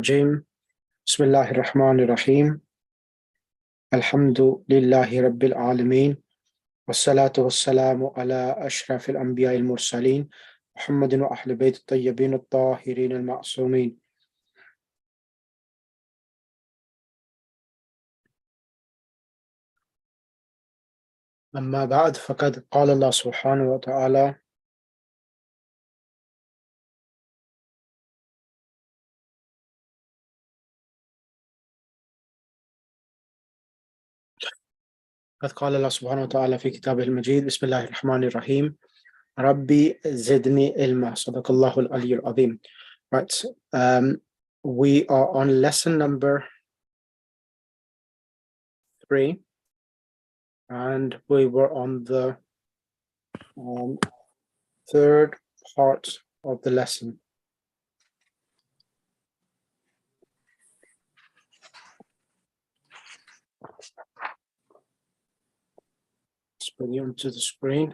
الرجيم بسم الله الرحمن الرحيم الحمد لله رب العالمين والصلاة والسلام على أشرف الأنبياء المرسلين محمد وأهل بيت الطيبين الطاهرين المعصومين. أما بعد فقد قال الله سبحانه وتعالى قد قال الله سبحانه وتعالى في كتابه المجيد بسم الله الرحمن الرحيم ربي زدني علما صدق الله العلي العظيم. Right, we are on lesson number 3 and we were on the third part of the lesson. Let's bring you onto the screen.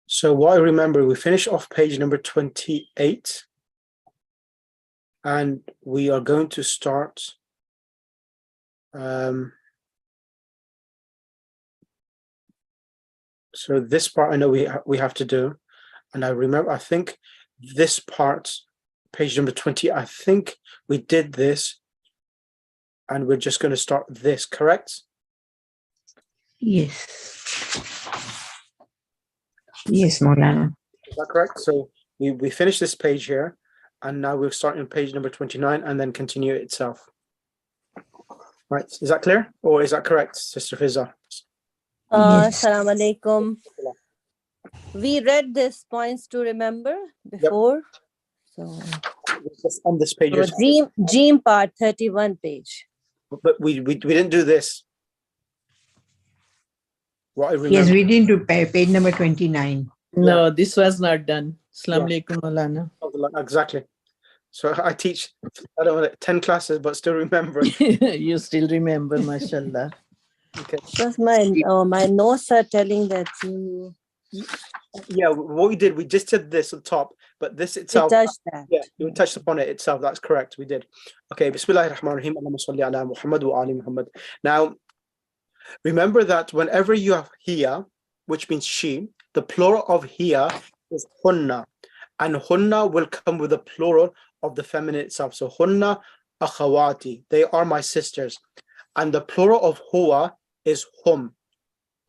So what I remember, we finished off page number 28 and we are going to start so this part I know we have to do, and I remember I think this part, page number 20, I think we did this and we're just going to start this, correct? Yes. Yes, Maulana. Is that correct? So we finished this page here and now we're starting page number 29 and then continue itself. Right, is that clear or is that correct, Sister Fiza? Yes. Assalamu alaikum. We read these points to remember before. Yep. So just on this page. So dream part 31 page. But we didn't do this. What I remember. Yes, we didn't do page number 29. No, this was not done. Assalamu alaikum, Maulana. Exactly. So I teach, I don't know, 10 classes, but still remember. You still remember, mashallah. Okay. Just my notes are telling that you. Yeah, what we did, we just did this on top, but this itself. We touched that. Yeah, we touched upon it itself. That's correct. We did. Okay. Bismillahirrahmanirrahim. Allahumma salli ala Muhammad wa ali Muhammad. Now, remember that whenever you have hiya, which means she, the plural of hiya is hunna, and hunna will come with the plural of the feminine itself. So hunna akhawati, they are my sisters, and the plural of huwa is hum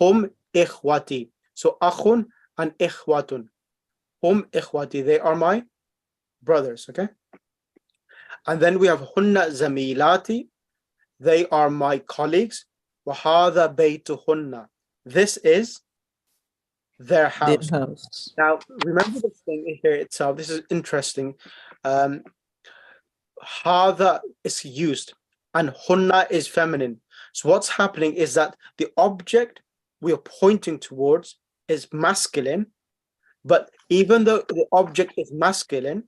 ikhwati. So akhun and ikhwatun, hum ikhwati, they are my brothers. Okay, and then we have hunna zamilati, they are my colleagues. Wa hadha baytuhunna, this is their house. Now remember this thing here itself, this is interesting. Hadha is used and hunna is feminine. So what's happening is that the object we are pointing towards is masculine, but even though the object is masculine,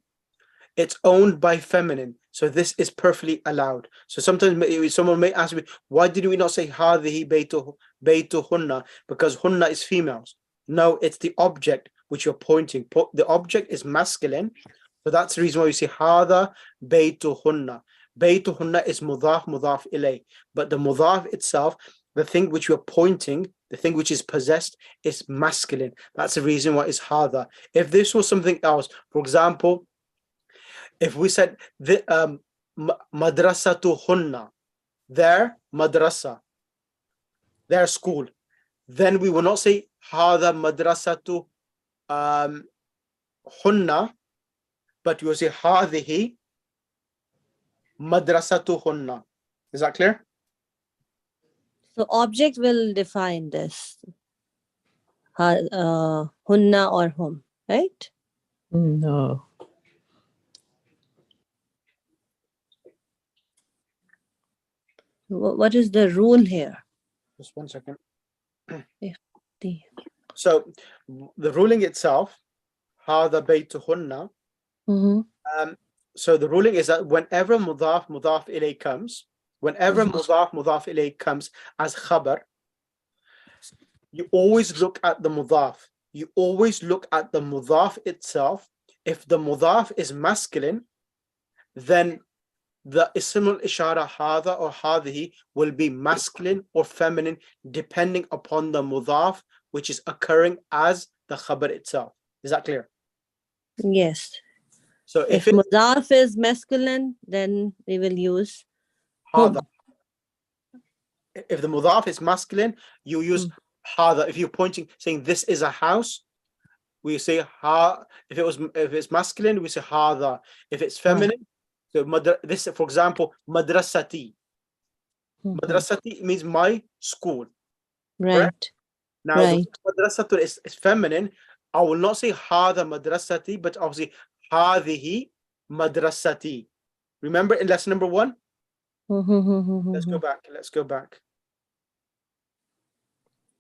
it's owned by feminine. So this is perfectly allowed. So sometimes someone may ask me, why did we not say hadhihi baytuhunna? Because hunna is females. No, it's the object which you're pointing. The object is masculine. So that's the reason why you say hadha baytuhunna. Baytuhunna is mudaf ilay. But the mudaf itself, the thing which you're pointing, the thing which is possessed, is masculine. That's the reason why it's hadha. If this was something else, for example, if we said the madrasatuhunna, their madrasa, their school, then we will not say hadha madrasatu hunna, but you will say hadhihi madrasatuhunna. Is that clear? So object will define this. Hunna or hum, right? No. What is the rule here? Just 1 second. The- So the ruling itself, هذا بيتهن. Mhm. So the ruling is that whenever mudaf ilay comes, whenever mudaf ilay comes as khabar, you always look at the mudaf. You always look at the mudaf itself. If the mudaf is masculine, then the ism al-ishara hadha or hadhihi will be masculine or feminine depending upon the mudaf which is occurring as the khabar itself. Is that clear? Yes. So If it mudaf is masculine, then we will use hadha. If the mudaf is masculine, you use hadha. If you're pointing, saying this is a house, we say ha. If it's masculine, we say hadha. If it's feminine, so this, for example, madrasati. Madrasati means my school. Right. Now, Right. madrasatu is feminine. I will not say hadha madrasati, but I'll say hadhihi madrasati. Remember in lesson number 1? Let's go back. Let's go back.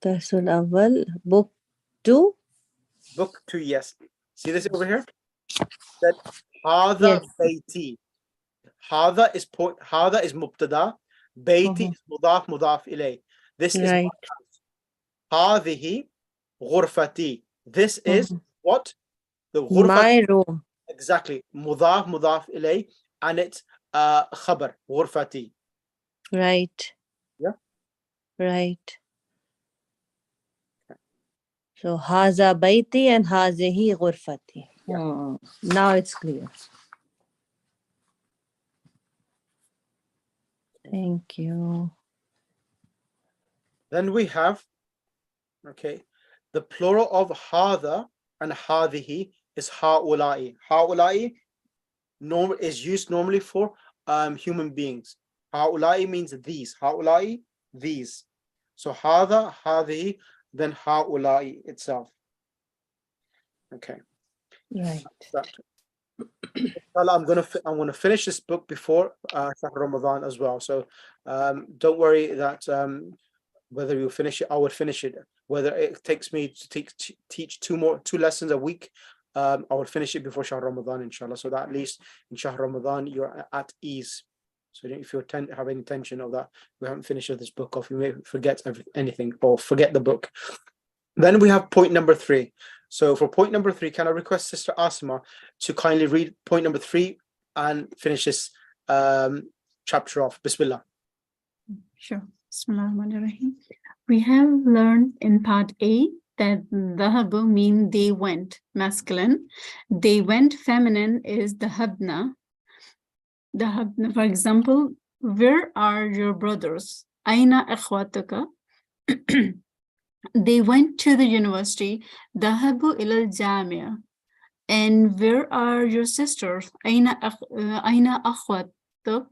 Darsul Awwal, book 2. Book 2, yes. See this over here? That hadha Yes. bayti. Hadha is mubtada. Bayti is mudaf ilay. This is Right. hadhihi ghurfati. This is what? The ghurfati. My room. Exactly. Mudaf ilay, and it's khabar ghurfati. Right. Yeah. Right. So haza baiti and hazihi ghurfati. Now it's clear. Thank you. Then we have, okay, the plural of hadha and hadhihi is haulai. Haulai is used normally for human beings. Haulai means these. Haulai, these. So hadha, hadhihi, then haulai itself. Okay. Right. I'm gonna finish this book before Shahr Ramadan as well. So don't worry that whether you finish it, I would finish it. Whether it takes me to teach two lessons a week, I will finish it before Shahr Ramadan, inshallah. So that at least in Shahr Ramadan you're at ease. So if you have any tension of that, we haven't finished this book off, you may forget anything or forget the book. Then we have point number 3. So for point number 3, can I request Sister Asma to kindly read point number 3 and finish this chapter off? Bismillah. Sure. Bismillahirrahmanirrahim. We have learned in part A that dhahabu mean they went, masculine. They went, feminine, is dhahabna. Dhahabna, for example, where are your brothers? Aina akhwatuka? They went to the university. Dhahabu ilal jamia. And where are your sisters? Aina akhwatuk?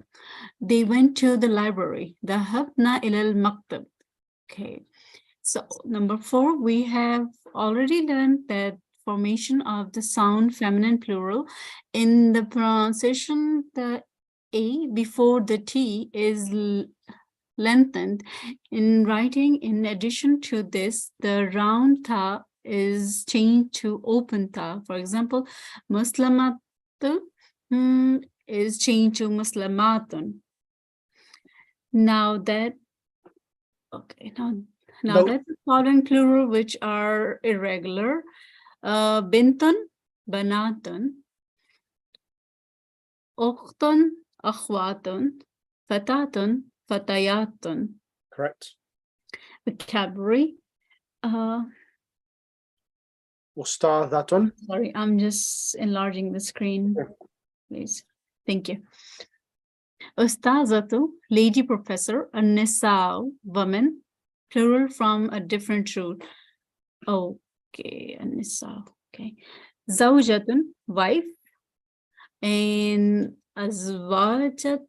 They went to the library. Dhahabna ilal maktab. Okay. So number 4, we have already learned that formation of the sound feminine plural. In the pronunciation, the A before the T is lengthened. In writing, in addition to this, the round ta is changed to open ta. For example, muslamatu is changed to muslamatun. Now that, okay, now that the following plural which are irregular, bintun, banatun, ukhtun, akhwatun, fatatun, fatayatun. Correct. Vocabulary. Ustadhatun. Sorry, I'm just enlarging the screen, please. Thank you. Ustazatu, lady professor, an-nisa'u, woman, plural from a different root. Okay, an-nisa'u, okay. Zawjatun, wife, and azwaj,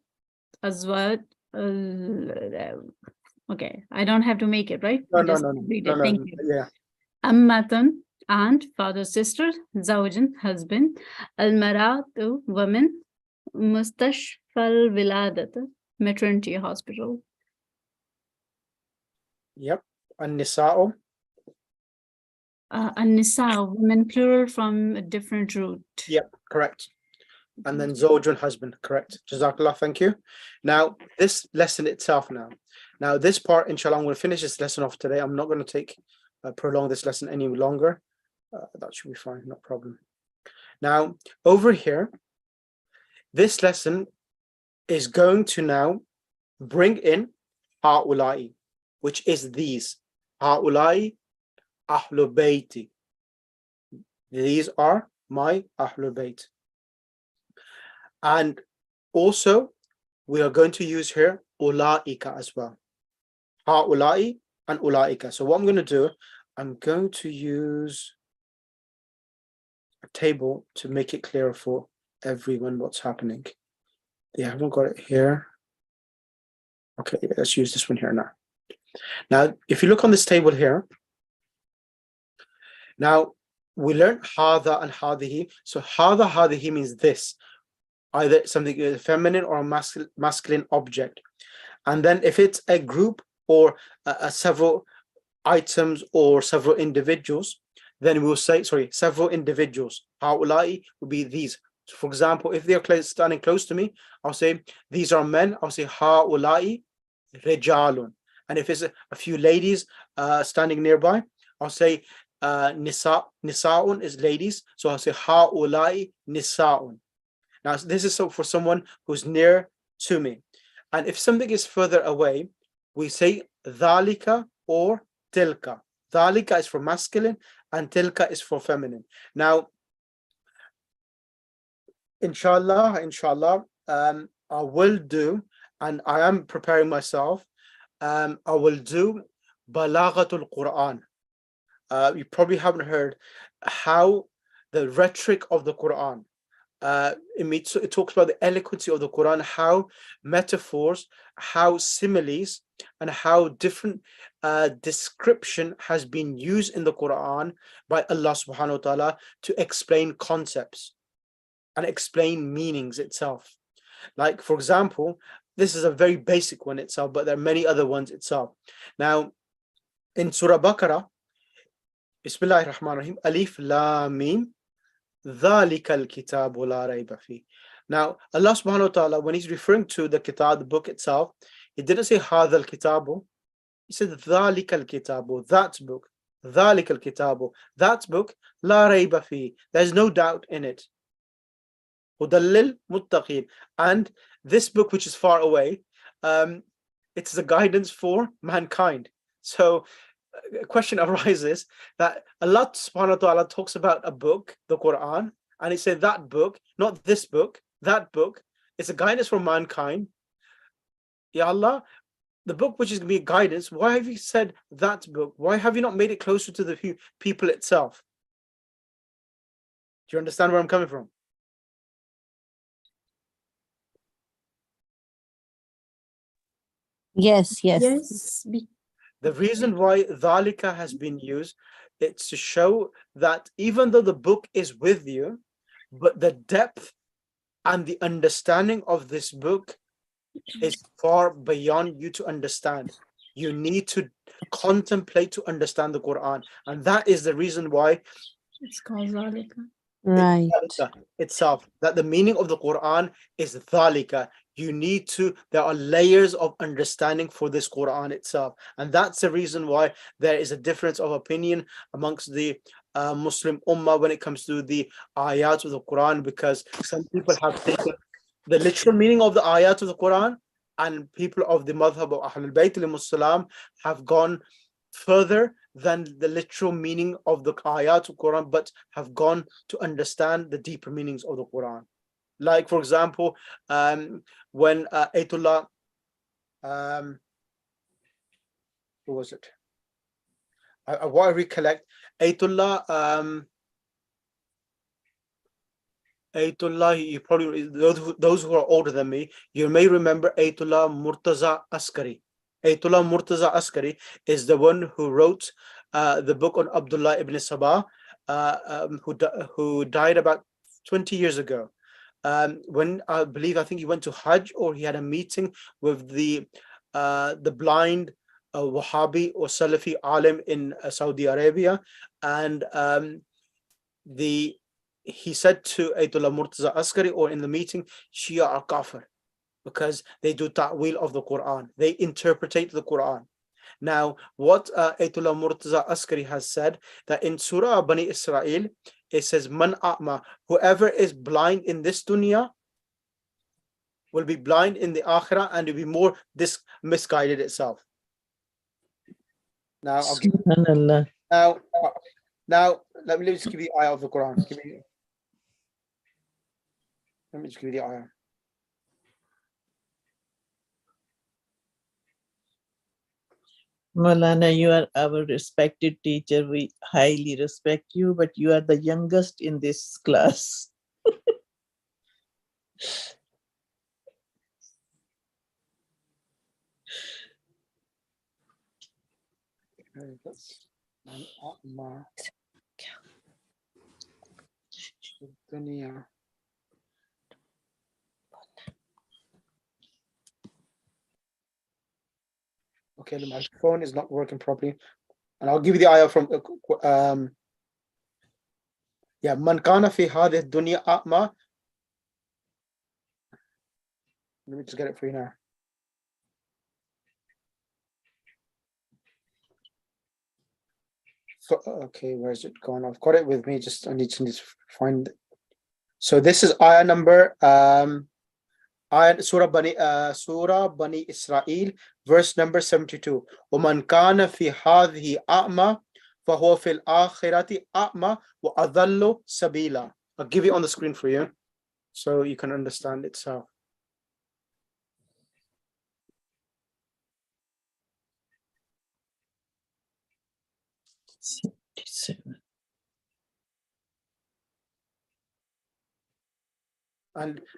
okay, I don't have to make it, right? No. Read it. Thank you. Yeah. Ammatun, aunt, father, sister. Zawjan, husband. Al-maratu, woman. Mustashfal wiladat, maternity hospital. Yep. An-nisa'u. An-nisa, women plural from a different root. Yep, correct. And then zawjun, husband, correct. Jazakallah, thank you. Now, this lesson itself now. Now, this part, inshallah, I'm going to finish this lesson off today. I'm not going to prolong this lesson any longer. That should be fine, no problem. Now, over here, this lesson is going to now bring in ha'ulai, which is these. Ha'ulai ahlu bayti. These are my ahlu bayt. And also, we are going to use here ulaika as well. Ha'ulai and ulaika. So what I'm going to do, I'm going to use a table to make it clearer for everyone what's happening. They haven't got it here. Okay, let's use this one here now. Now, if you look on this table here, now we learned hada and hadihi. So hada, hadihi means this, either something feminine or a masculine object. And then if it's a group or several items or several individuals, then we'll say, several individuals. Ha'ulai will be these. So for example, if they are standing close to me, I'll say, these are men. I'll say, ha'ulai rijalun. And if it's a few ladies standing nearby, I'll say, nisa'un is ladies. So I'll say, ha'ulai nisa'un. Now, this is for someone who's near to me. And if something is further away, we say dhalika or tilka. Dhalika is for masculine and tilka is for feminine. Now, inshallah, I will do, and I am preparing myself, I will do balaghatul Quran. You probably haven't heard how the rhetoric of the Quran. It talks about the eloquency of the Quran, how metaphors, how similes, and how different description has been used in the Quran by Allah subhanahu wa ta'ala to explain concepts and explain meanings itself. Like, for example, this is a very basic one itself, but there are many other ones itself. Now, in Surah Baqarah, Bismillahir Rahmanir Rahim, Alif Lam Mim, ذَلِكَ الْكِتَابُ لَا رَيْبَ فِيهِ. Now, Allah subhanahu wa ta'ala, when he's referring to the kitab, the book itself, he didn't say هَذَا الْكِتَابُ. He said ذَلِكَ الْكِتَابُ, that book. ذَلِكَ الْكِتَابُ, that book. لَا رَيْبَ فِيهِ, there's no doubt in it. هُدًى لِلْمُتَّقِينَ, and this book which is far away, it's a guidance for mankind. So a question arises that Allah subhanahu wa ta'ala talks about a book, the Quran, and he said that book, not this book, that book, it's a guidance for mankind. Ya Allah, the book which is going to be guidance, why have you said that book? Why have you not made it closer to the people itself? Do you understand where I'm coming from? Yes. Yes. The reason why dhalika has been used, it's to show that even though the book is with you, but the depth and the understanding of this book is far beyond you to understand. You need to contemplate to understand the Quran. And that is the reason why It's called Zalika. Right. itself, that the meaning of the Quran is dhalika. You need to, there are layers of understanding for this Quran itself. And that's the reason why there is a difference of opinion amongst the Muslim Ummah when it comes to the ayat of the Quran, because some people have taken the literal meaning of the ayat of the Quran, and people of the madhab of Ahlul Bayt al-Salam have gone further than the literal meaning of the ayat of Quran, but have gone to understand the deeper meanings of the Quran. Like, for example, when Ayatollah, who was it? What I recollect, Ayatollah, you probably, those who are older than me, you may remember Ayatollah Murtaza Askari. Ayatollah Murtaza Askari is the one who wrote the book on Abdullah ibn Sabah, who died about 20 years ago. When I think he went to Hajj, or he had a meeting with the blind a Wahhabi or Salafi alim in Saudi Arabia, and he said to Ayatollah Murtaza Askari, or in the meeting, Shia are kafir because they do ta'wil of the Quran, they interpretate the Quran. Now, what Ayatollah Murtaza Askari has said, that in Surah Bani Israel, it says, Man a'ma, whoever is blind in this dunya will be blind in the akhirah and will be more misguided itself. Now, Subhanallah. now let me just give you the ayah of the Quran. Let me just give you the ayah. Maulana, you are our respected teacher. We highly respect you, but you are the youngest in this class. Okay, the microphone is not working properly, and I'll give you the ayah from Man kana fi hadhihi dunya a'ma. Let me just get it for you now. Okay, where's it gone? I've got it with me. Just I need to find it. So this is ayah number Surah Bani Israel, verse number 72. وَمَنْ كَانَ فِي هَذِهِ أَعْمَى فَهُوَ فِي الْآخِرَةِ أَعْمَى وَأَضَلُّ سَبِيلًا. I'll give it on the screen for you so you can understand itself.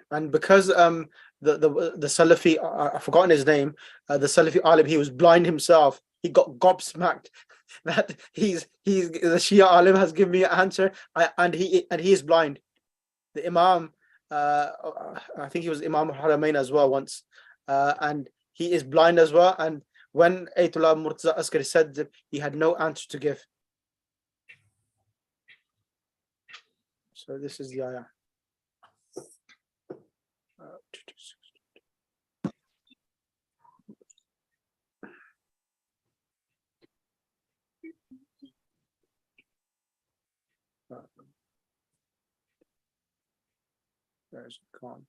And because the Salafi, I've forgotten his name, the Salafi alim, he was blind himself. He got gobsmacked that he's the Shia alim has given me an answer, and he is blind. The Imam, I think he was Imam al-Haramain as well once, and he is blind as well. And when Ayatollah Murtaza Askari said that, he had no answer to give. So this is the ayah. Where's it gone?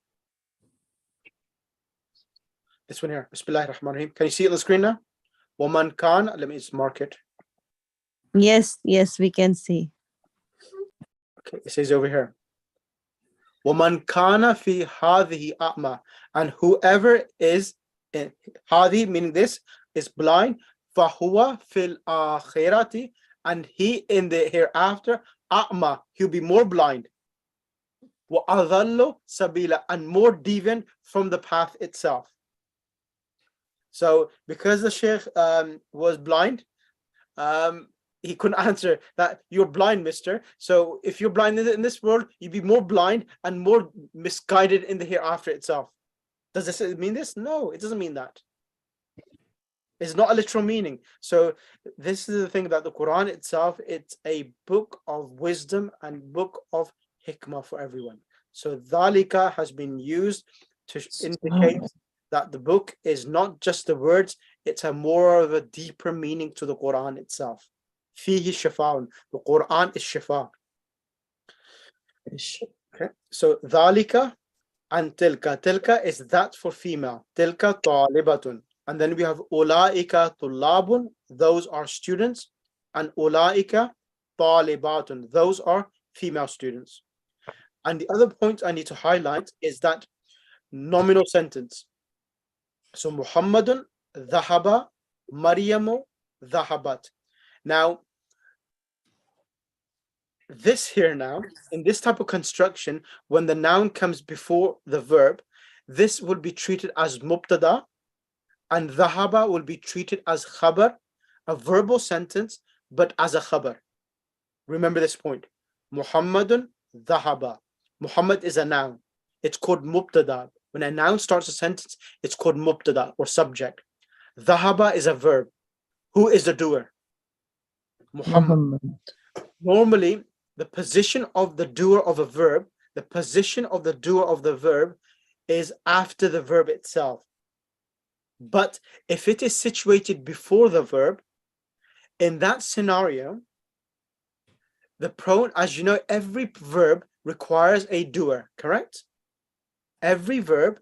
This one here. Bismillahir Rahmanir Rahim. Can you see it on the screen now? Woman Khan. Let me just mark it. Yes, we can see. Okay, it says over here. Woman kana fi hadhihi a'ma, and whoever is in hadi, meaning this, is blind, fahuwa fil akhirati, and he in the hereafter, a'ma, he'll be more blind, wa adallu sabila, and more deviant from the path itself. So because the Sheikh was blind, he couldn't answer that. You're blind, mister. So if you're blind in this world, you'd be more blind and more misguided in the hereafter itself. Does this mean this? No, it doesn't mean that. It's not a literal meaning. So this is the thing about the Quran itself. It's a book of wisdom and book of hikmah for everyone. So dhalika has been used to indicate that the book is not just the words, it's a more of a deeper meaning to the Quran itself. Fihi shifa'un. The Quran is shifa. Okay. So dhalika and tilka. Tilka is that for female. Tilka talibatun. And then we have ulaika tullabun. Those are students. And ulaika talibatun. Those are female students. And the other point I need to highlight is that nominal sentence. So Muhammadun dhahaba, Maryamu dhahabat. Now, this here now, in this type of construction, when the noun comes before the verb, this will be treated as mubtada, and dhahaba will be treated as khabar, a verbal sentence, but as a khabar. Remember this point. Muhammadun dhahaba. Muhammad is a noun. It's called mubtada. When a noun starts a sentence, it's called mubtada or subject. Dhahaba is a verb. Who is the doer? Muhammad. Muhammad. Normally, the position of the doer of a verb, the position of the doer of the verb is after the verb itself. But if it is situated before the verb, in that scenario, the pronoun, as you know, every verb requires a doer, correct? Every verb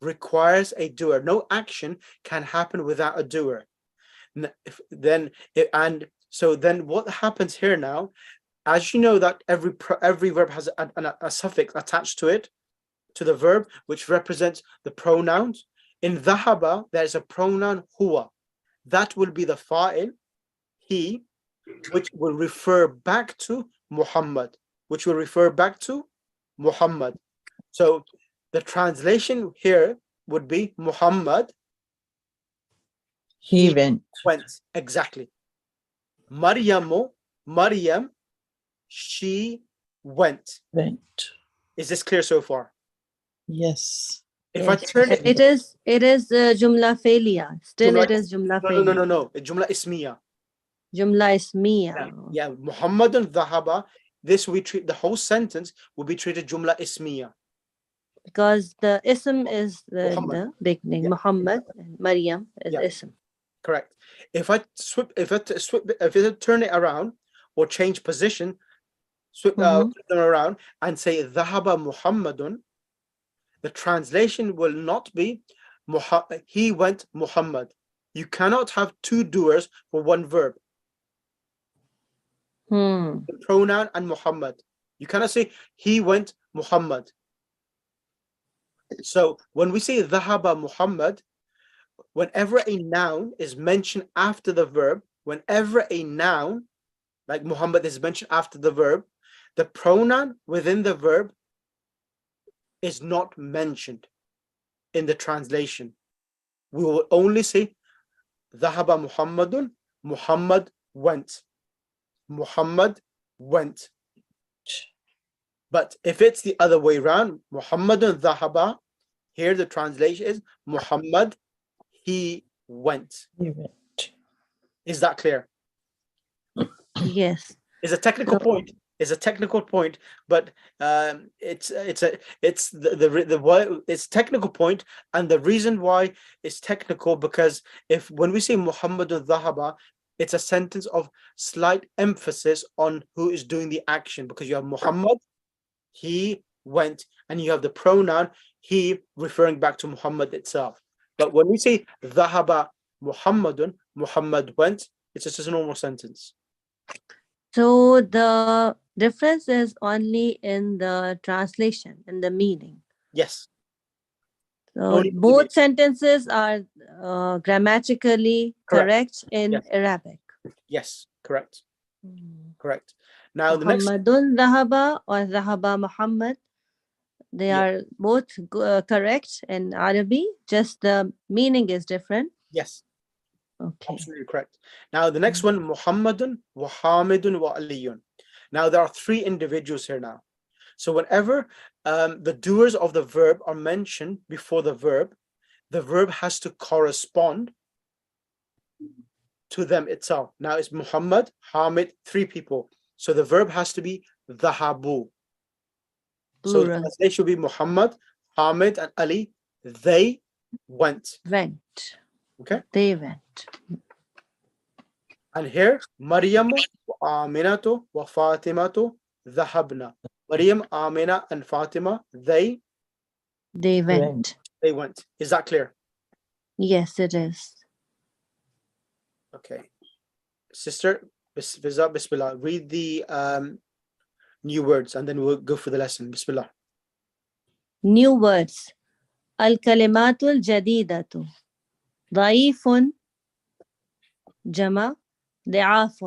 requires a doer. No action can happen without a doer. So then what happens here now, as you know that every verb has a suffix attached to it, to the verb, which represents the pronouns. In dhahaba, there's a pronoun huwa. That will be the fa'il, he, which will refer back to Muhammad, So the translation here would be Muhammad, He went. Exactly. Maryam, she went. Went. Is this clear so far? Yes. If I turn it, It is Jumla Failure. Still, Jumla- it is Jumla no, Failure. no. Jumla ismiya. Jumla Ismiya. Yeah, Muhammadun dhahaba. This we treat, the whole sentence will be treated Jumla ismiya. Because the ism is Muhammad. the beginning. Yeah. Muhammad and Maryam is Yeah. ism. Correct. If I turn it around or change position, flip them around and say dhahaba Muhammadun, the translation will not be he went Muhammad. You cannot have two doers for one verb, the pronoun and Muhammad. You cannot say he went Muhammad. So when we say dhahaba Muhammad, whenever a noun is mentioned after the verb, whenever a noun like Muhammad is mentioned after the verb, the pronoun within the verb is not mentioned in the translation. We will only say dhahaba Muhammadun, Muhammad went. Muhammad went. But if it's the other way around, Muhammadun dhahaba, here the translation is Muhammad, he went. He went. Is that clear? Yes. It's a technical So- point. It's a technical point, but it's technical point, and the reason why it's technical because when we say Muhammadun dhahaba, it's a sentence of slight emphasis on who is doing the action, because you have Muhammad, he went, and you have the pronoun he referring back to Muhammad itself. But when we say dhahaba Muhammadun, Muhammad went, it's just a normal sentence. So the difference is only in the translation, in the meaning. Yes. So Only both meaning. sentences are grammatically correct in Yes. Arabic. Yes, correct. Correct. Now the next, Muhammadun dhahaba or dhahaba Muhammad, they Yeah. are both correct in Arabic, just the meaning is different. yes, Okay. absolutely correct. Now the next one, Muhammadun wa Hamidun wa Aliyun. Now there are three individuals here now. So whenever the doers of the verb are mentioned before the verb has to correspond to them itself. Now it's Muhammad, Hamid, three people. So the verb has to be dhahabu. So the Plural. translation should be Muhammad, Hamid, and Ali. They went. Went. Okay. They went. And here, Maryam, Aminatu, wa Fatimatu, dhahabna. Maryam, Amina, and Fatima, they went. went. Is that clear? Yes, it is. Okay. Sister, Bismillah, read the new words and then we'll go for the lesson. Bismillah. New words. Al-kalimatul jadidatu. ضعيف جمع ضعاف.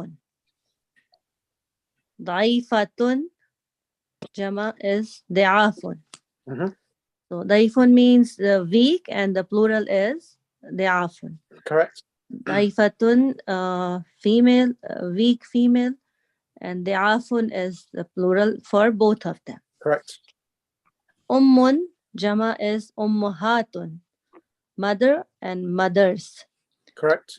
ضعيفة جمع is ضعاف. Mhm. So ضعيف means weak and the plural is ضعاف. Correct. ضعيفة female, weak female, and ضعاف is the plural for both of them. Correct. Jama is أمهات, mother and mothers. Correct.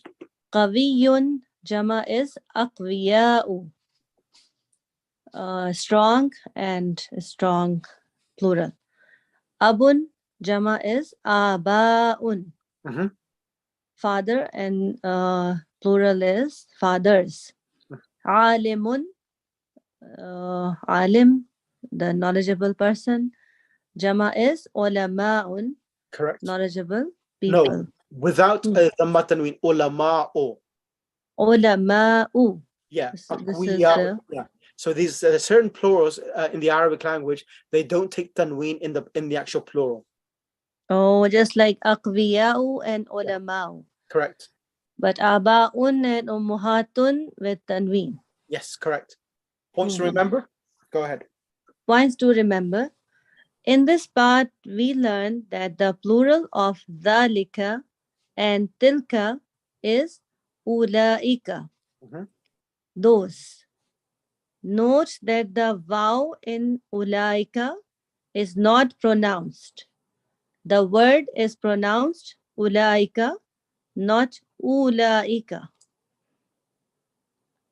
Qawiyun, Jama is Aqwiya'u. Strong and strong, plural. Abun, Jama is Aba'un. Mhm. Father and plural is fathers. Alimun, alim, the knowledgeable person. Jama is ulama'un, Correct. knowledgeable No, people. without Hmm. the tanween, ulama'u. Ulama'u. Yeah, This is aqwiya. the Yeah. So these certain plurals in the Arabic language, they don't take tanween in the actual plural. just like aqwiya'u and ulama'u. Correct. But aba'un and ummuhatun with tanween. Yes, correct. Points to Mhm. remember? Go ahead. Points to remember. In this part, we learned that the plural of dhalika and tilka is ulaika, Mhm. those. Note that the vowel in ulaika is not pronounced. The word is pronounced ulaika, not ulaika.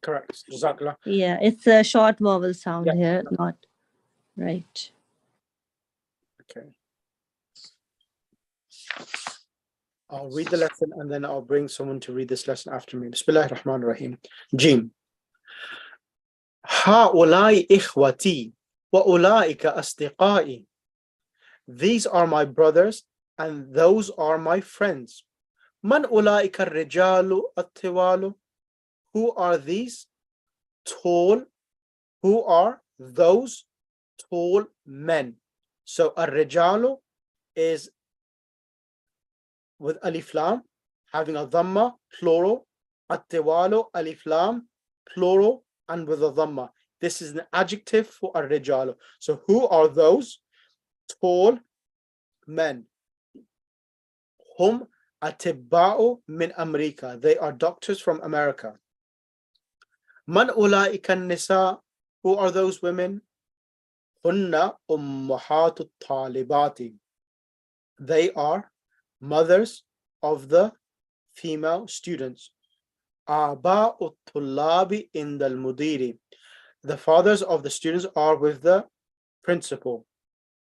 Correct. Jazakallah. Yeah, it's a short vowel sound Yeah. here, not right. Okay. I'll read the lesson and then I'll bring someone to read this lesson after me. Bismillahir Rahmanir Rahim. Jim. هؤلاء إخوتي وأولئك أصدقائي. These are my brothers and those are my friends. من أولئك الرجال الطوال. Who are these tall? Who are those tall men? So الرجال is with alif lam, having a dhamma, plural. الطوال alif lam, plural, and with a dhamma. This is an adjective for الرجال. So who are those tall men? Hum atibba'u min America. They are doctors from America. Man ulaika nisa. Who are those women? Hunna ummahatu talibati. They are mothers of the female students. Aba'u tullabi indal mudiri. The fathers of the students are with the principal.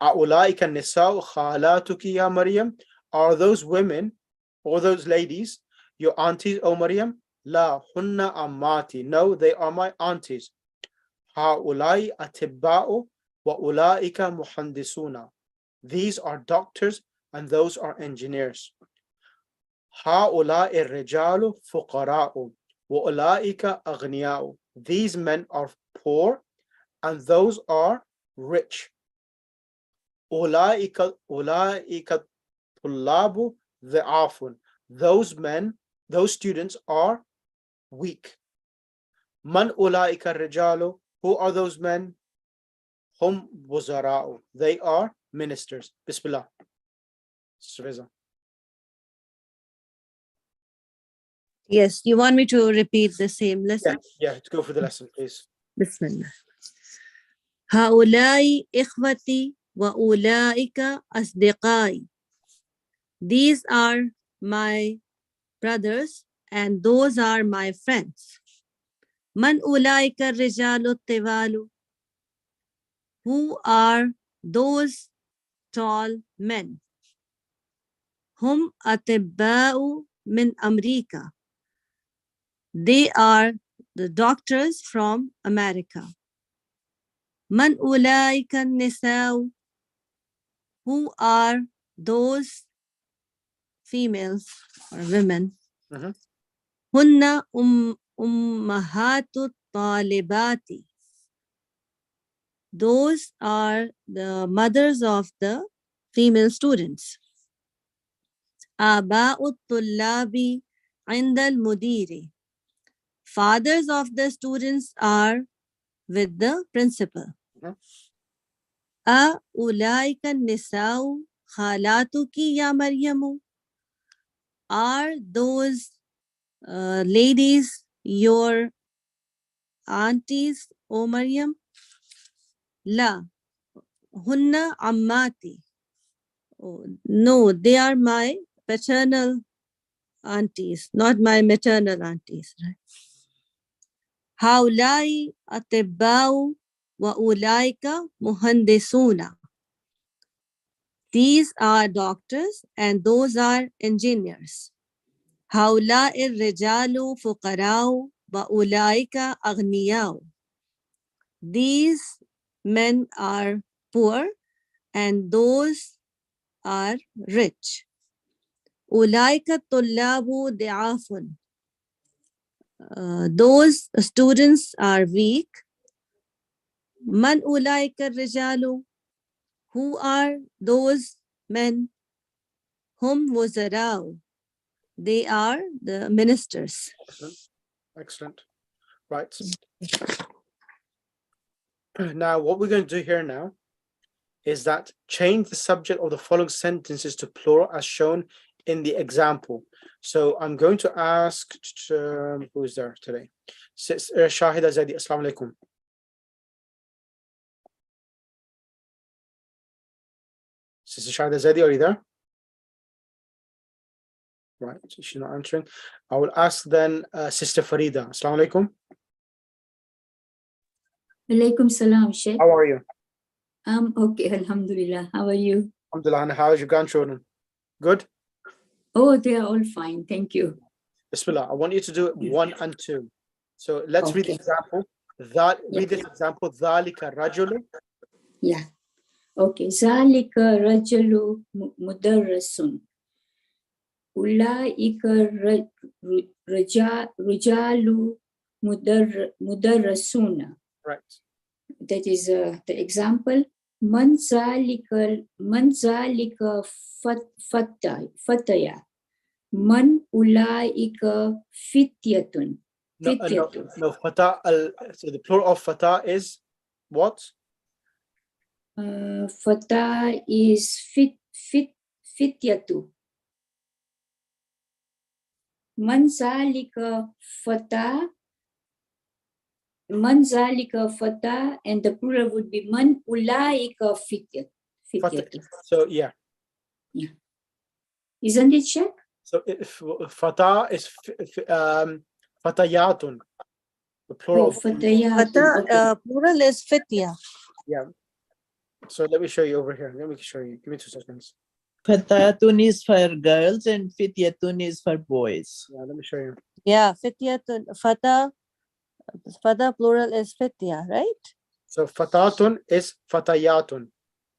A'ulaika nisa'u khalatuki ya Maryam. Are those women or those ladies your aunties, O Maryam? La hunna ammati. No, they are my aunties. Ha'ulai atibba'u wa ulaika muhandisuna. These are doctors and those are engineers. Ha'ulai rijalu fuqara'u wa ulaika aghniya'u. These men are poor and those are rich. Ulaika tullabu dha'afun. Those men, those students are weak. Man ulaika rijalu. Who are those men? Hum wuzara'u. They are ministers. Bismillah. Sister Yes, you want me to repeat the same lesson? Yeah, let's go for the lesson, please. Bismillah. هؤلاء إخوتي وأولئك أصدقائي. These are my brothers and those are my friends. من أولئك الرجال الطوال. Who are those tall men? هم أطباء من أمريكا. They are the doctors from America. من أولئك النساء. Who are those females or women? Mhm. هن أمهات الطالبات. Those are the mothers of the female students. آباء الطلاب عند المدير. Fathers of the students are with the principal. Mhm. أولئك النساء خالاتك يا مريم. Are those ladies your aunties, O Maryam? La. Hunna ammati. Oh, no, they are my paternal aunties, not my maternal aunties. Right? هؤلاء أطباء وأولئك مهندسون. These are doctors and those are engineers. هؤلاء الرجال فقراء وأولئك أغنياء. These men are poor and those are rich. أولئك الطلاب ضعاف. Those students are weak. من أولئك الرجال? Who are those men? هم وزراء. They are the ministers. Excellent. Excellent. Right. Now, what we're going to do here now is that change the subject of the following sentences to plural as shown in the example. So I'm going to ask, who is there today? Shahida Zaidi, Assalamu alaikum. Sister Shahida Zaidi, are you there? Right, she's not answering. I will ask then Sister Farida. Assalamu alaikum. Alaikum salam, Sheikh. How are you? Okay, alhamdulillah. How are you? Alhamdulillah. And how is your grandchildren? Good? Oh, they are all fine. Thank you. Bismillah. I want you to do it 1 and 2. So let's read the Okay. example. Read this example. ذَلِكَ رَجُلٌ. Yeah. Okay. Zalika rajulu mudarrasun. Ulaika rujalu mudarrasuna. Right. That is the example. Man zalika fataya. Man ulaika fityatun. No, fata. So the plural of fata is what? Fata is fityatu. Man zalika fata, and the plural would be man ulaika fityatu. So yeah. Isn't it, Sheikh? So if fata is fatayatun. The plural. Oh, fatayatun. Okay. Plural is fitya. Yeah. So let me show you over here. Let me show you. Give me 2 seconds. Fatatun is for girls and fityatun is for boys. Yeah, let me show you. Yeah, fityatun. Fata plural is fitya, right? So fatatun is fatayatun.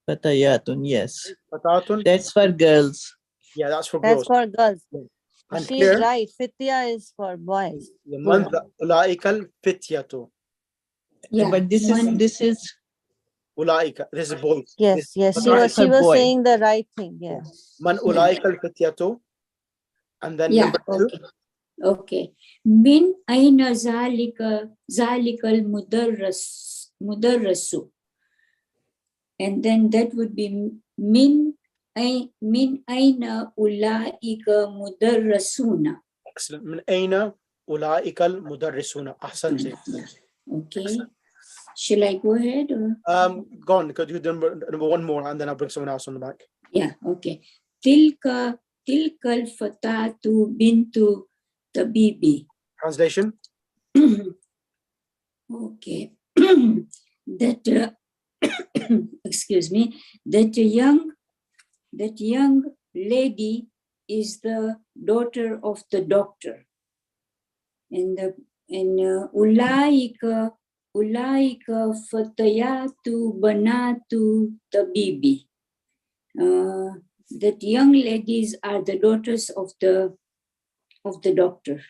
Fatayatun, yes. Fatatun. That's for girls. Yeah, that's for That's girls. for girls. And She's here, right. Fitya is for boys. man ulaikal fityatu. Yeah. But this is Ulaika. This is boys. Yes, yes. She Not was for boy. saying the right thing. Yes. Man ulaikal fityatu. And then Yeah. number 2. Okay. Okay. Min aina zalikal mudarrasu. And then that would be min aina ulaika mudarrasuna. Excellent. Min aina ulaikal mudarrisuna. Ahsante. Okay. Shall I go ahead or? Go on, because you do number 1 more and then I'll bring someone else on the back. Yeah, okay. Tilkal fatatu bintu tabibi. Translation. Okay. That excuse me, that young lady is the daughter of the doctor. And ulaika fatayatu banatu tabibi. That young ladies are the daughters of the doctor.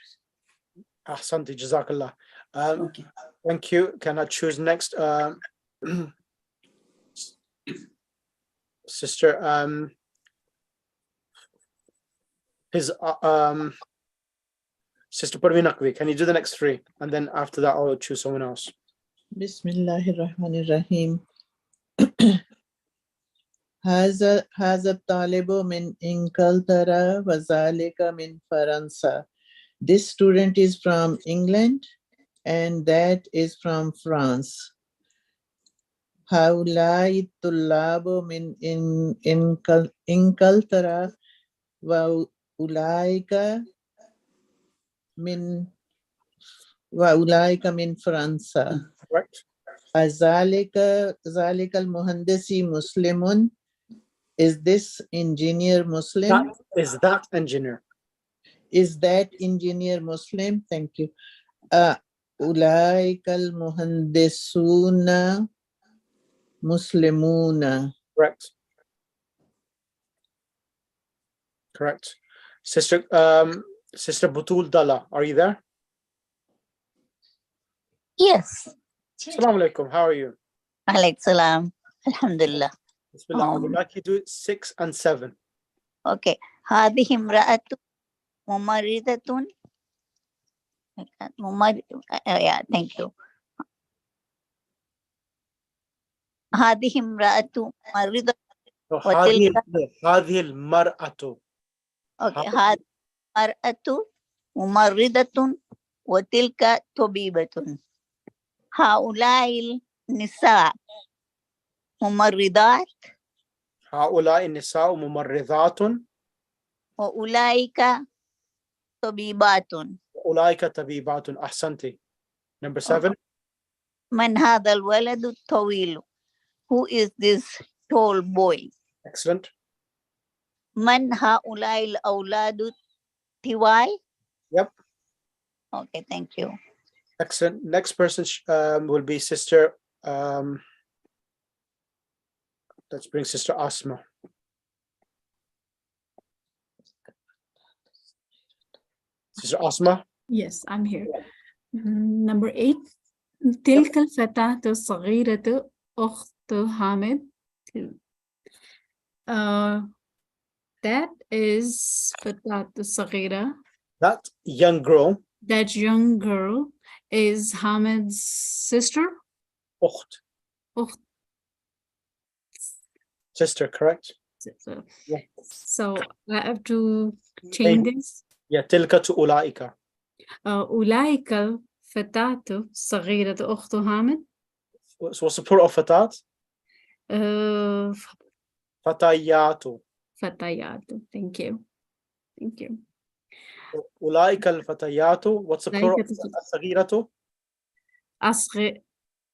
Ahsanti, Jazakallah. Okay. Thank you. Can I choose next? Sister, Sister Parveen Naqvi, can you do the next 3? And then after that, I'll choose someone else. Bismillahirrahmanirrahim. هذا الطالب من إنجلترا وذلك من فرنسا. This student is from England and that is from France. هؤلاء الطلاب من إنجلترا وأولئك من وأولئك من فرنسا. Correct. ذلك المهندس مسلم. Is this engineer Muslim? That is that engineer. Is that engineer Muslim? Thank you. أولئك المهندسون مسلمون. Correct. Correct. Sister Sister Butul Dalla, are you there? Yes. Assalamu alaikum. How are you? Alaikum salam. Alhamdulillah. Bismillah. I would like you to do 6 and 7. Okay. هذه امرأة ممرضة. Yeah, thank you. هذه امرأة ممرضة. So, هذه المرأة. Okay. هذه امرأة ممرضة وتلك طبيبة. هؤلاء النساء ممرضات هؤلاء النساء ممرضات وأولئك طبيبات. أولئك طبيبات. أحسنتي. Number 7. من هذا الولد الطويل? Who is this tall boy? Excellent. من هؤلاء الأولاد طوال? Yep. Okay, thank you. Excellent. Next person will be Sister. Let's bring Sister Asma. Sister Asma. Yes, I'm here. Number 8. تلك الفتاة الصغيرة أخت حامد. That is فتاة الصغيرة. That young girl. That young girl is Hamid's sister. أخت. أخت. Sister, correct? Yeah. So I have to change this. Yeah, تلك أولئك. أولئك الفتاة الصغيرة أخت حامد. So what's the plural of فتاة? فتيات. فتيات. Thank you. Thank you. أولئك الفتيات. What's the plural of الصغيرة?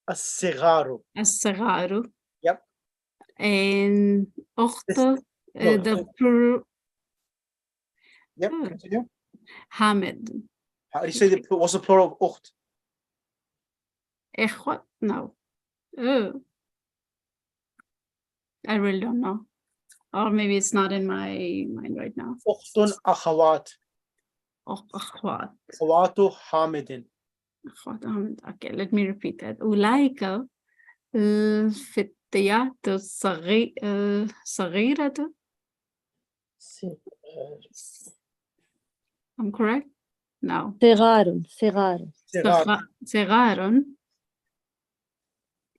الصغار. الصغار. Yep. And أخت the plural. Yep, continue. Hamid. How do you say what's the plural of أخت? إخوة? No. I really don't know. Or maybe it's not in my mind right now. أخت أخوات. أخوات. أخوات حامد. أخوات حامد. Okay, let me repeat that. أولئك الفتيات الصغيرة. I'm correct? No. صغار.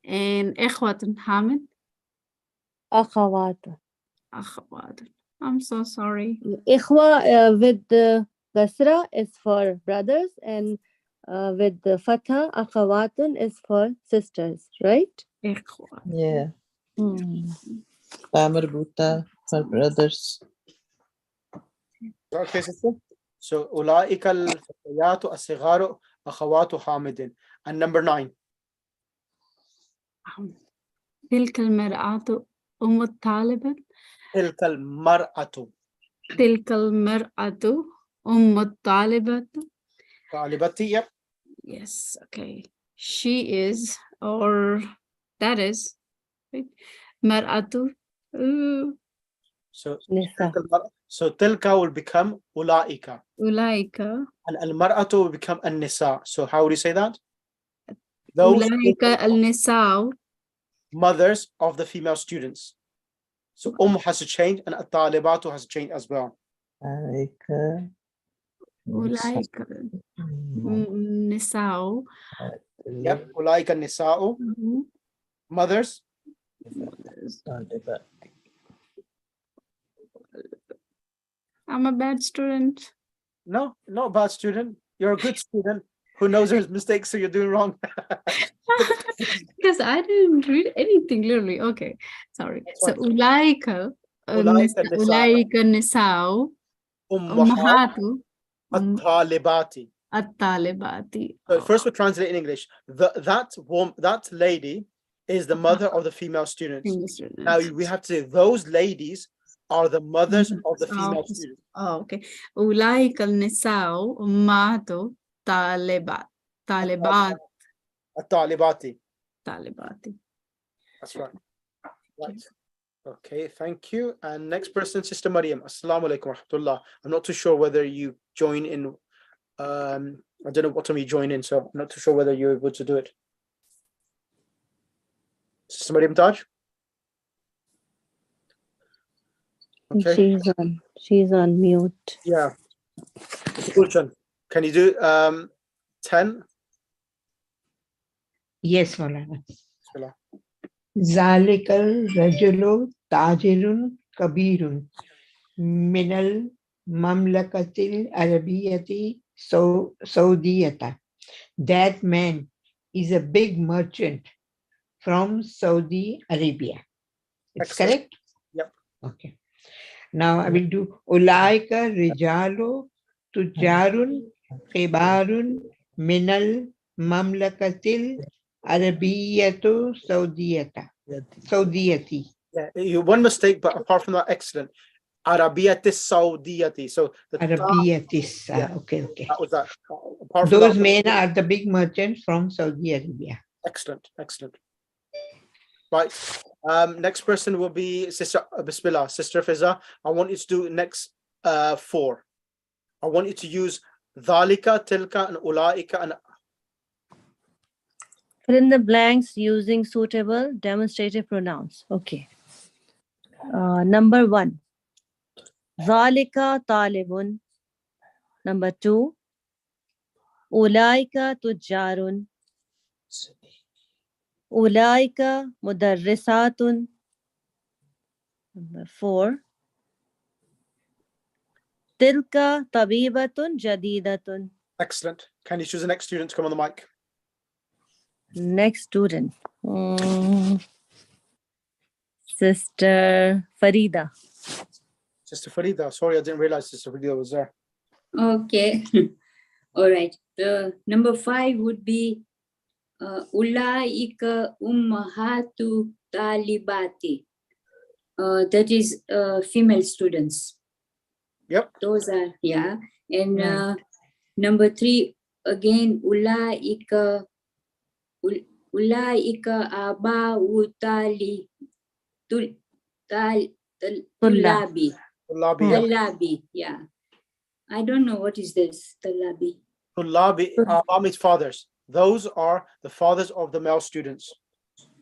And إخوة حامد. أخوات. I'm so sorry. إخوة with the kasra is for brothers, and with the fatha أخوات is for sisters, right? إخوة. Yeah. مربوطة for brothers. Okay, sister. So أولئك الفتيات الصغار أخوات حامد. And number 9. تلك المرأة أم الطالبة. تلك المرأة. تلك المرأة أم الطالبة. طالبتي. Yep. Yes, okay. She is, or that is, right? مرأة. So تلك will become أولئك. أولئك. And المرأة will become النساء. So how would you say that? Those أولئك النساء. Mothers of the female students. So has to change, and الطالبات has to change as well. أولئك النساء. Yep. أولئك النساء. Mothers. I'm a bad student. No, not a bad student. You're a good student who knows there's mistakes, so you're doing wrong. Because I didn't read anything literally. Okay, sorry. So أولئك النساء. أمهات الطالبات. At-talibati. So first we'll translate in English. That lady is the mother of the female students. Now we have to say those ladies are the mothers of the female students. Oh, okay. أولئك النساء أمهات طالبات. طالبات. At-talibati. طالبات. That's right. Right. Okay, thank you. And next person, Sister Maryam. Assalamu alaikum wa rahmatullah. I'm not too sure whether you join in. I don't know what time you join in, so I'm not too sure whether you're able to do it. Sister Maryam Taj? Okay. She's on mute. Yeah. Gulshan, can you do 10? Yes, Maulana. Bismillah. Zalikal rajulu tajirun kabirun minal mamlakatil arabiyati Saudiyata. That man is a big merchant from Saudi Arabia. It's Excellent. correct? Yep. Okay. Now I will do Ulaika Rijalu Tujarun Khibarun Minal Mamlakatil Arabiyatu Saudiyati. Yeah, you one mistake, but apart from that, excellent. Arabiyatis Saudiyati. So the Arabiyatis. Yeah. Okay. that was that. Apart from Those that, men are the big merchants from Saudi Arabia. excellent. Right. Next person will be Sister Bismillah, Sister Fiza. I want you to do next 4. I want you to use dhalika, tilka, and ulaika, and Fill in the blanks using suitable demonstrative pronouns. Okay. Number 1. Zalika talibun. Number 2. Ulaika tujarun. Ulaika mudarrisatun. Number 4. Tilka tabibatun jadidatun. excellent. Can you choose the next student to come on the mic? Next student. Sister Farida. Sister Farida. Sorry, I didn't realize Sister Farida was there. Okay. All right. The number 5 would be Ulaika ummahatu talibati. That is female students. Yep. Those are, yeah. And Right. number 3, again, Ulaika aba'u tulabi. Tullabi, yeah. Talabi, yeah. I don't know what is this, talabi. Tullabi, means fathers. Those are the fathers of the male students.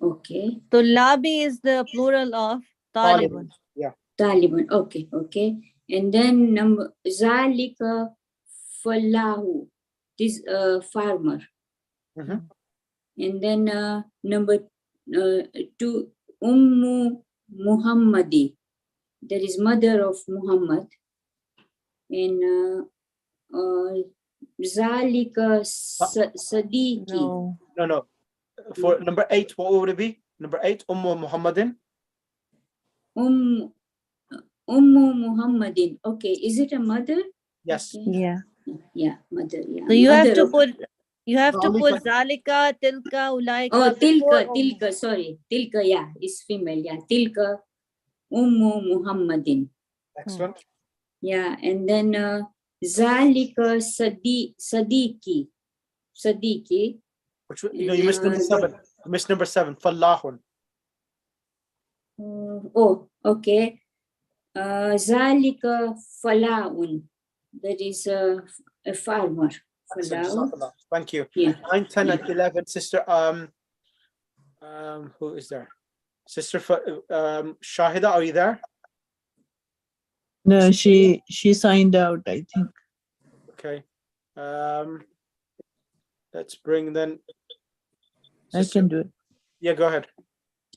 Okay. Tullabi is the plural of talibun. Yeah. Taliban. Okay. And then number Zalika Falahu. This farmer. Mhm. And then number 2, Ummu Muhammadi. That is mother of Muhammad. And Zalika Sadiqi. No. For number 8, what would it be? Number 8, Muhammadin. Ummu Muhammadin. Okay, is it a mother? Yes. Okay. Yeah. Yeah, mother. Yeah. So you have Mother to of- put Zalika. zalika, tilka, ulaika. Oh, before Tilka, sorry. Tilka, yeah, is female. Yeah, Tilka Ummu Muhammadin. Excellent. Yeah, and then Zalika Sadiqi. Which you missed number 7. You missed number 7. Fallahun. Oh, okay. Zalika Falaun. That is a farmer. Excellent. Falau. Jazakallah. Thank you. Yeah. 9, 10, and 11. Sister who is there? Sister Shahida, are you there? No, she signed out, I think. Okay. Let's bring then. I can do it. Yeah, go ahead.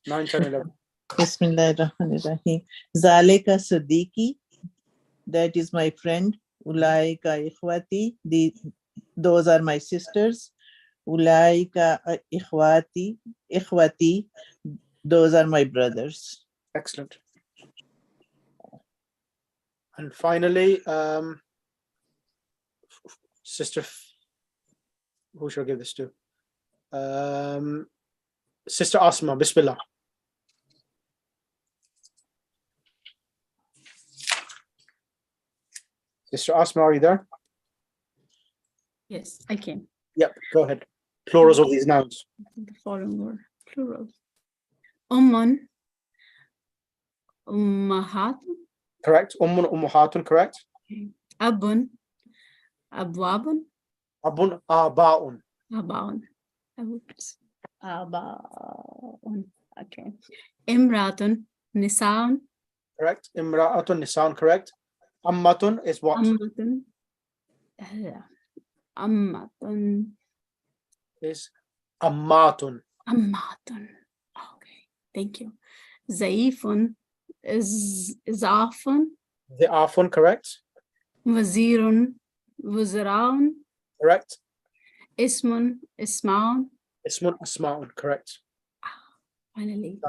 9, 10, 11. Bismillahirrahmanirrahim. Zalika Siddiqui, that is my friend. Ulaika ikhwati, those are my sisters. Ulaika ikhwati, those are my brothers. Excellent. And finally, Sister who should I give this to? Sister Asma, Bismillah. Sister Asma, are you there? Yes, I can. Yep, go ahead. Plurals of these nouns. The following word, plural. Ummun, ummahatun, Correct. Ummun, ummuhatun, correct. abun, abwabun, Abun, aba'un. abaun. Oops. Abaun. Okay. Imratun, nisaun, Correct. Imra'atun, nisan, correct. Ammatun is what? ammatun, ammatun, Is ammatun. ammatun. Okay, thank you. Zaifun is izafun, The afun, correct. wazirun, wuzraun, Correct. ismun, ismaun. Ismun, asma'un, correct. Finally.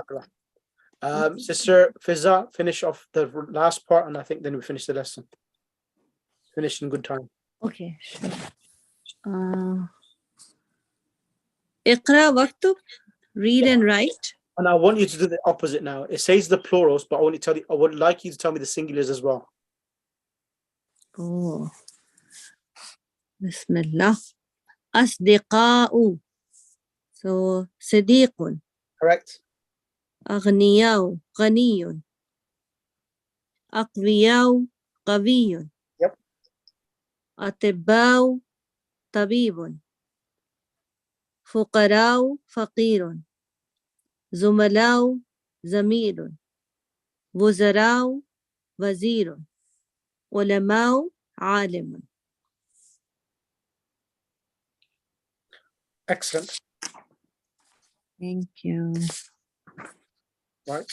Sister Fiza, finish off the last part, and I think then we finish the lesson. Finish in good time. Okay, sure. Iqra waktub, read and write. And I want you to do the opposite now. It says the plurals, but I would like you to tell me the singulars as well. Oh. Bismillah. Asdiqa'u. So, Sidiqun. Correct. Aghniyau. Ghaniyun. Aqwiyau. Qawiyun. Yep. Atibbau. Tabibun. Fuqarau. Faqirun. Zumalau. Zamilun. Wuzarau. Wazirun. Ulamau. Alimun. Excellent. Thank you. Right.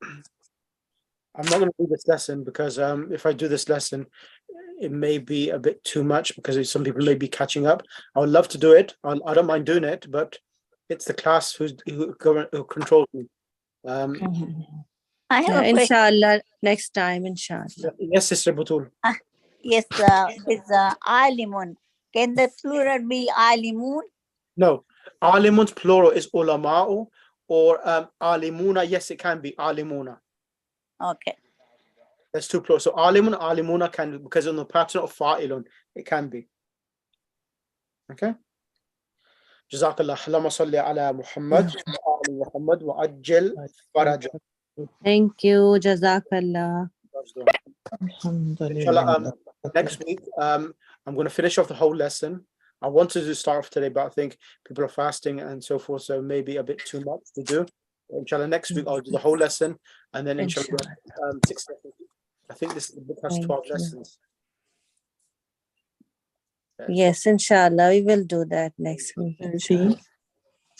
I'm not going to do this lesson because if I do this lesson, it may be a bit too much because some people may be catching up. I would love to do it. I don't mind doing it, but it's the class who controls me. I have a question. Inshallah, next time, inshallah. Yes, Sister Butul. Yes, it's alimun. Can the plural be alimun? No, alimun's plural is ulama'u or alimuna. Yes, it can be alimuna. Okay. There's two plurals. So alimun, alimuna can be, because on the pattern of fa'ilun, it can be. Okay. Jazakallah. Allahumma salli ala Muhammad wa ali Muhammad wa ajjal faraja. Thank you. Jazakallah. Inshallah, next week, I'm going to finish off the whole lesson. I wanted to start off today, but I think people are fasting and so forth, so maybe a bit too much to do. Inshallah, next week I'll do the whole lesson, and then inshallah, 6 lessons. I think this book has 12 lessons. Yes, inshallah, we will do that next week. Inshallah.